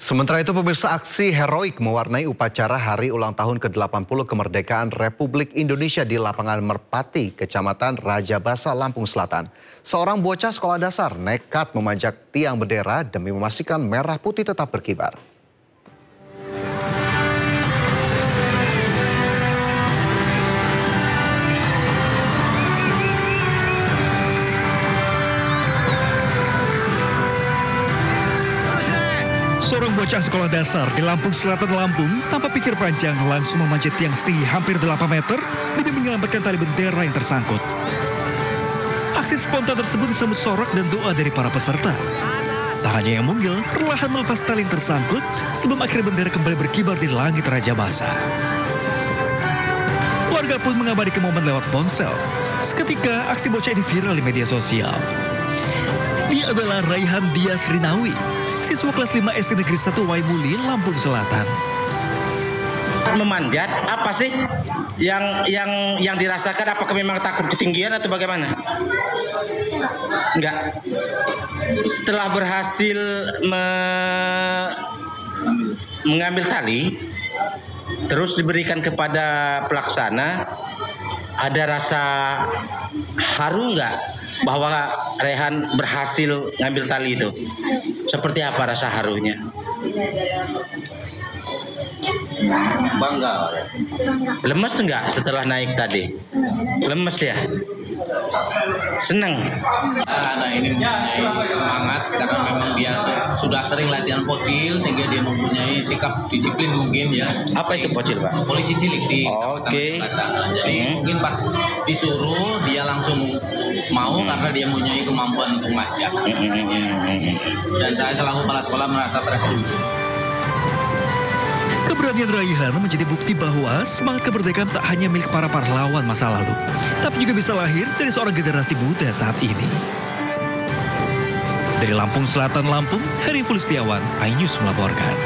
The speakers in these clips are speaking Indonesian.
Sementara itu pemirsa, aksi heroik mewarnai upacara hari ulang tahun ke-80 kemerdekaan Republik Indonesia di lapangan Merpati, Kecamatan Raja Basa, Lampung Selatan. Seorang bocah sekolah dasar nekat memanjat tiang bendera demi memastikan merah putih tetap berkibar. Seorang bocah sekolah dasar di Lampung Selatan, Lampung, tanpa pikir panjang langsung memanjat tiang setinggi hampir 8 meter demi menyelamatkan tali bendera yang tersangkut. Aksi spontan tersebut disambut sorak dan doa dari para peserta. Tak hanya yang mungil, perlahan melepas tali yang tersangkut sebelum akhirnya bendera kembali berkibar di langit Raja Basa. Warga pun mengabadikan momen lewat ponsel. Seketika aksi bocah ini viral di media sosial. Dia adalah Raihan Dias Rinawi, siswa kelas 5 SD Negeri 1 Waimuli, Lampung Selatan. Memanjat apa sih yang dirasakan? Apakah memang takut ketinggian atau bagaimana? Enggak. Setelah berhasil mengambil tali, terus diberikan kepada pelaksana, ada rasa haru enggak bahwa Rehan berhasil ngambil tali itu? Seperti apa rasa harunya? Bangga. Lemes enggak setelah naik tadi? Lemes ya? Senang. Anak ini mempunyai semangat karena memang dia sudah sering latihan pocil sehingga dia mempunyai sikap disiplin mungkin ya. Apa itu pocil, Pak? Polisi cilik di Oke. Jadi mungkin pas disuruh dia langsung mau karena dia mempunyai kemampuan untuk manjat. Dan saya selaku kepala sekolah merasa terhibur. Keberanian Raihan menjadi bukti bahwa semangat kemerdekaan tak hanya milik para pahlawan masa lalu, tapi juga bisa lahir dari seorang generasi muda saat ini. Dari Lampung Selatan, Lampung, Heri Fulistiawan, iNews melaporkan.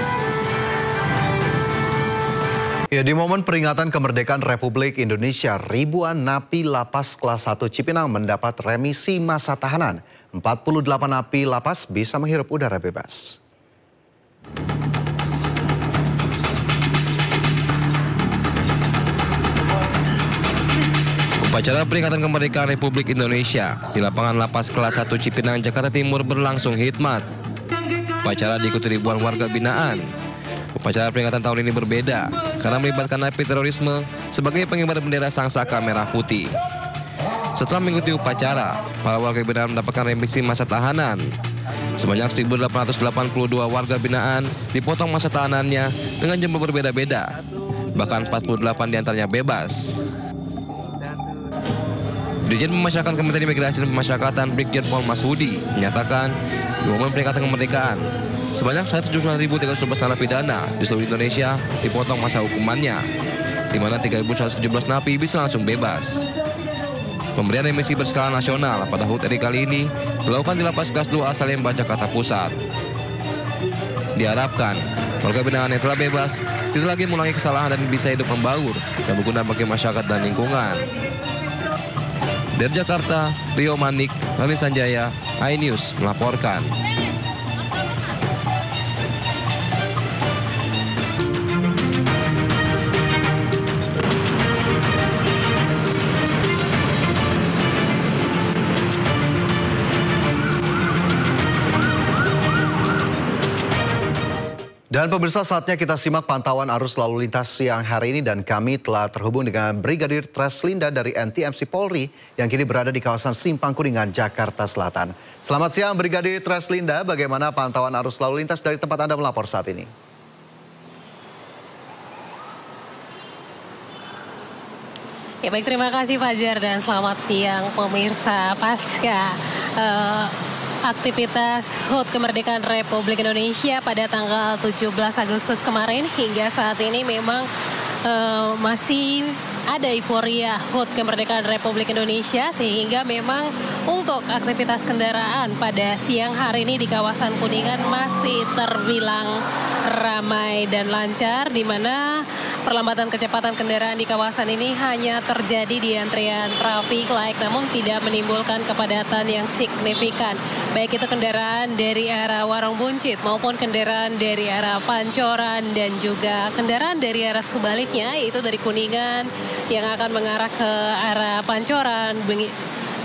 Ya, di momen peringatan kemerdekaan Republik Indonesia, ribuan napi lapas kelas 1 Cipinang mendapat remisi masa tahanan. 48 napi lapas bisa menghirup udara bebas. Upacara peringatan kemerdekaan Republik Indonesia di lapangan lapas kelas 1 Cipinang, Jakarta Timur berlangsung hikmat. Upacara diikuti ribuan warga binaan. Upacara peringatan tahun ini berbeda karena melibatkan napi terorisme sebagai pengibar bendera sangsaka merah putih. Setelah mengikuti upacara, para warga binaan mendapatkan remisi masa tahanan. Sebanyak 1.882 warga binaan dipotong masa tahanannya dengan jumlah berbeda-beda. Bahkan 48 diantaranya bebas. Dirjen Pemasyarakatan Kementerian Imigrasi dan Pemasyarakatan Brigjen Pol Masudi menyatakan di momen peringatan kemerdekaan sebanyak 179.311 narapidana di seluruh Indonesia dipotong masa hukumannya, di mana 3.117 napi bisa langsung bebas. Pemberian remisi berskala nasional pada HUT RI kali ini dilakukan di lapas kelas 2 Salemba, Jakarta Pusat. Diharapkan warga binaan yang telah bebas tidak lagi mengulangi kesalahan dan bisa hidup membaur dan berguna bagi masyarakat dan lingkungan. Dari Jakarta, Rio Manik, Lani Sanjaya, iNews melaporkan. Dan pemirsa, saatnya kita simak pantauan arus lalu lintas siang hari ini, dan kami telah terhubung dengan Brigadir Treslinda dari NTMC Polri yang kini berada di kawasan Simpang Kuningan, Jakarta Selatan. Selamat siang Brigadir Treslinda, bagaimana pantauan arus lalu lintas dari tempat Anda melapor saat ini? Ya baik, terima kasih Fajar dan selamat siang pemirsa. Pasca aktivitas HUT Kemerdekaan Republik Indonesia pada tanggal 17 Agustus kemarin hingga saat ini memang masih ada euforia HUT Kemerdekaan Republik Indonesia, sehingga memang untuk aktivitas kendaraan pada siang hari ini di kawasan Kuningan masih terbilang ramai dan lancar, di mana perlambatan kecepatan kendaraan di kawasan ini hanya terjadi di antrian traffic light, namun tidak menimbulkan kepadatan yang signifikan. Baik itu kendaraan dari arah Warung Buncit maupun kendaraan dari arah Pancoran dan juga kendaraan dari arah sebaliknya, yaitu dari Kuningan yang akan mengarah ke arah Pancoran.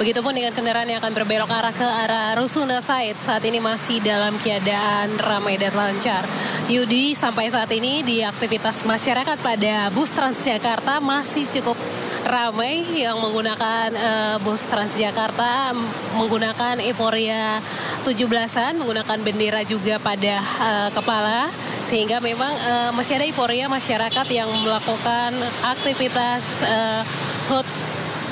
Begitupun dengan kendaraan yang akan berbelok arah ke arah Rusuna Said, saat ini masih dalam keadaan ramai dan lancar. Yudi, sampai saat ini di aktivitas masyarakat pada bus Transjakarta masih cukup ramai yang menggunakan bus Transjakarta, menggunakan euforia 17-an, menggunakan bendera juga pada kepala, sehingga memang masih ada euforia masyarakat yang melakukan aktivitas HUT,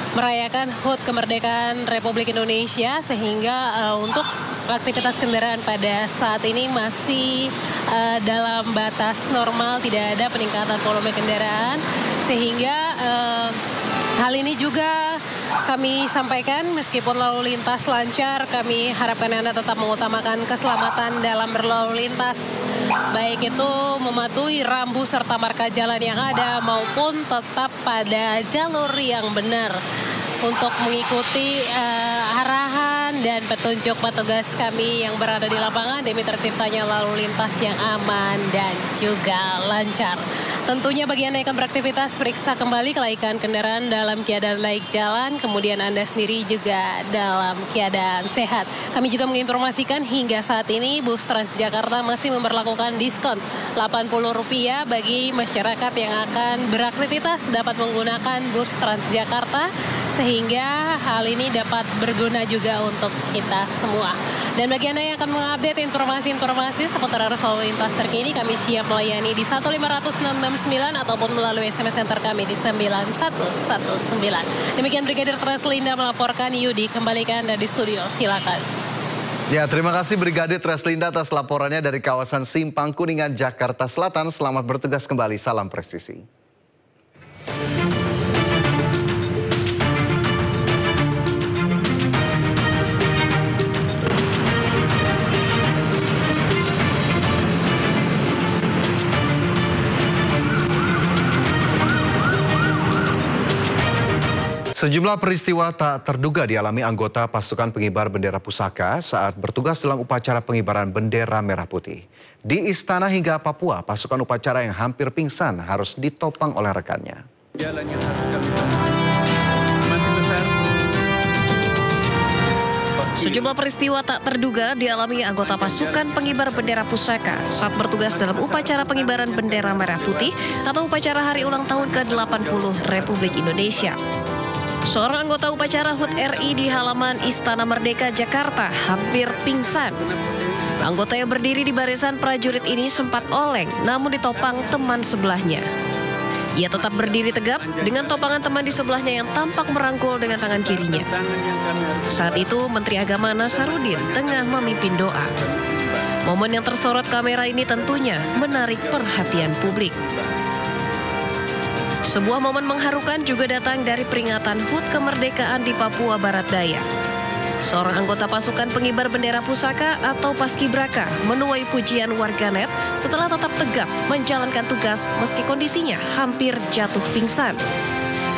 merayakan HUT kemerdekaan Republik Indonesia, sehingga untuk aktivitas kendaraan pada saat ini masih dalam batas normal, tidak ada peningkatan volume kendaraan, sehingga hal ini juga kami sampaikan, meskipun lalu lintas lancar, kami harapkan Anda tetap mengutamakan keselamatan dalam berlalu lintas, baik itu mematuhi rambu serta marka jalan yang ada maupun tetap pada jalur yang benar untuk mengikuti arahan dan petunjuk petugas kami yang berada di lapangan demi terciptanya lalu lintas yang aman dan juga lancar. Tentunya bagi Anda yang akan beraktivitas, periksa kembali kelaikan kendaraan dalam keadaan laik jalan, kemudian Anda sendiri juga dalam keadaan sehat. Kami juga menginformasikan hingga saat ini bus Transjakarta masih memberlakukan diskon Rp80 bagi masyarakat yang akan beraktivitas dapat menggunakan bus Transjakarta, sehingga hal ini dapat berguna juga untuk kita semua. Dan bagi Anda yang akan mengupdate informasi-informasi seputar arus lalu lintas terkini, kami siap melayani di 1506669 ataupun melalui SMS center kami di 9119. Demikian Brigadir Treslinda melaporkan. Yudi, kembali ke Anda di studio, silakan. Ya, terima kasih Brigadir Treslinda atas laporannya dari kawasan Simpang Kuningan, Jakarta Selatan. Selamat bertugas kembali, salam presisi. Sejumlah peristiwa tak terduga dialami anggota pasukan pengibar bendera pusaka saat bertugas dalam upacara pengibaran bendera merah putih. Di istana hingga Papua, pasukan upacara yang hampir pingsan harus ditopang oleh rekannya. Jalan yang harus kami masih besar. Sejumlah peristiwa tak terduga dialami anggota pasukan pengibar bendera pusaka saat bertugas dalam upacara pengibaran bendera merah putih atau upacara hari ulang tahun ke-80 Republik Indonesia. Seorang anggota upacara HUT RI di halaman Istana Merdeka, Jakarta hampir pingsan. Anggota yang berdiri di barisan prajurit ini sempat oleng, namun ditopang teman sebelahnya. Ia tetap berdiri tegap dengan topangan teman di sebelahnya yang tampak merangkul dengan tangan kirinya. Saat itu Menteri Agama Nasaruddin tengah memimpin doa. Momen yang tersorot kamera ini tentunya menarik perhatian publik. Sebuah momen mengharukan juga datang dari peringatan HUT kemerdekaan di Papua Barat Daya. Seorang anggota pasukan pengibar bendera pusaka atau Paskibraka menuai pujian warganet setelah tetap tegap menjalankan tugas meski kondisinya hampir jatuh pingsan.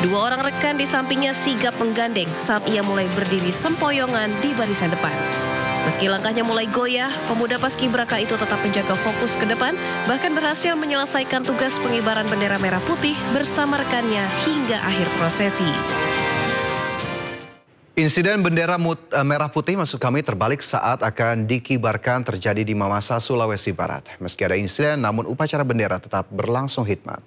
Dua orang rekan di sampingnya sigap menggandeng saat ia mulai berdiri sempoyongan di barisan depan. Meski langkahnya mulai goyah, pemuda Paskibraka itu tetap menjaga fokus ke depan, bahkan berhasil menyelesaikan tugas pengibaran bendera merah putih bersama rekannya hingga akhir prosesi. Insiden bendera merah putih maksud kami terbalik saat akan dikibarkan terjadi di Mamasa, Sulawesi Barat. Meski ada insiden, namun upacara bendera tetap berlangsung hikmat.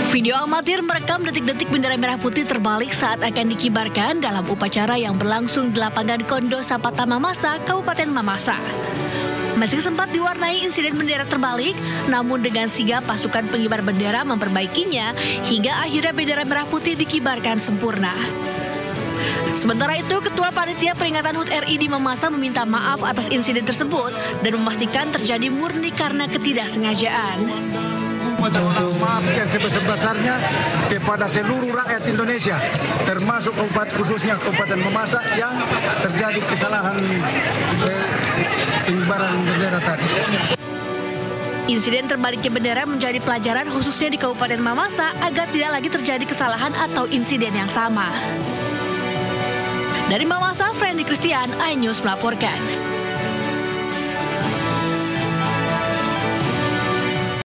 Video amatir merekam detik-detik bendera merah putih terbalik saat akan dikibarkan dalam upacara yang berlangsung di lapangan Kondo Sapata Mamasa, Kabupaten Mamasa. Meski sempat diwarnai insiden bendera terbalik, namun dengan sigap pasukan pengibar bendera memperbaikinya hingga akhirnya bendera merah putih dikibarkan sempurna. Sementara itu, Ketua Panitia Peringatan HUT RI di Mamasa meminta maaf atas insiden tersebut dan memastikan terjadi murni karena ketidaksengajaan. maaf yang sebesar-besarnya kepada seluruh rakyat Indonesia, termasuk khususnya Kabupaten Mamasa yang terjadi kesalahan pengibaran bendera tadi. Insiden terbaliknya bendera menjadi pelajaran khususnya di Kabupaten Mamasa agar tidak lagi terjadi kesalahan atau insiden yang sama. Dari Mamasa, Friendly Christian, iNews melaporkan.